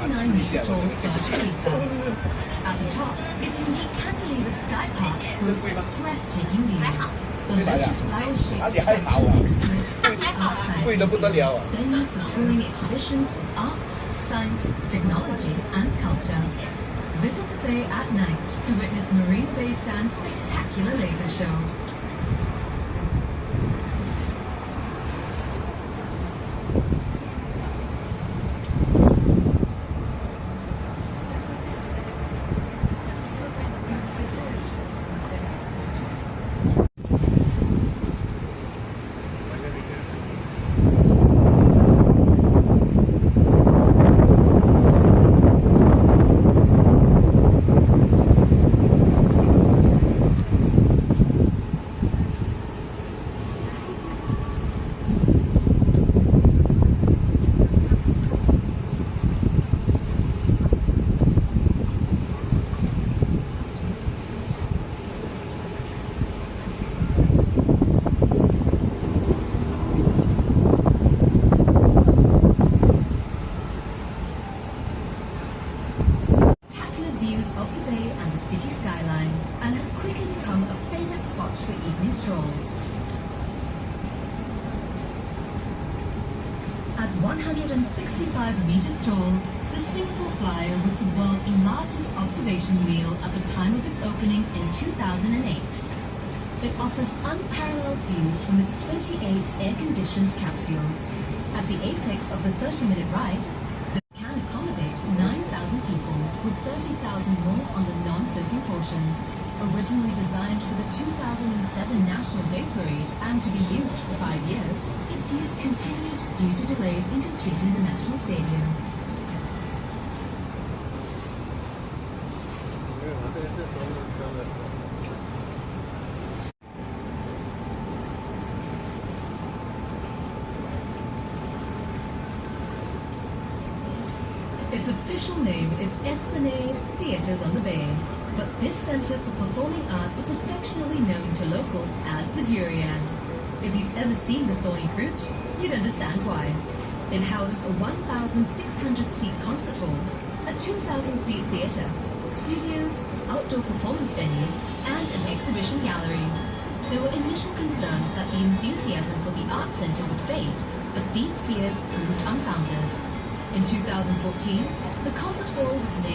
29-meter tall Burj Khalifa. At the top, its unique cantilevered sky park boasts breathtaking views. The lotus flower-shaped structure makes it the outside museum, venue for touring exhibitions of art, science, technology, and sculpture. Visit the bay at night to witness Marina Bay Sands' spectacular laser show. Of the bay and the city skyline, and has quickly become a favorite spot for evening strolls. At 165 meters tall, the Singapore Flyer was the world's largest observation wheel at the time of its opening in 2008. It offers unparalleled views from its 28 air-conditioned capsules. At the apex of the 30-minute ride, can accommodate 9,000 people, with 30,000 more on the non-floating portion. Originally designed for the 2007 National Day Parade and to be used for 5 years, its use continued due to delays in completing the National Stadium. Its official name is Esplanade Theatres on the Bay, but this centre for performing arts is affectionately known to locals as the Durian. If you've ever seen the thorny fruit, you'd understand why. It houses a 1,600-seat concert hall, a 2,000-seat theatre, studios, outdoor performance venues, and an exhibition gallery. There were initial concerns that the enthusiasm for the arts centre would fade, but these fears proved unfounded. In 2014, the concert hall was named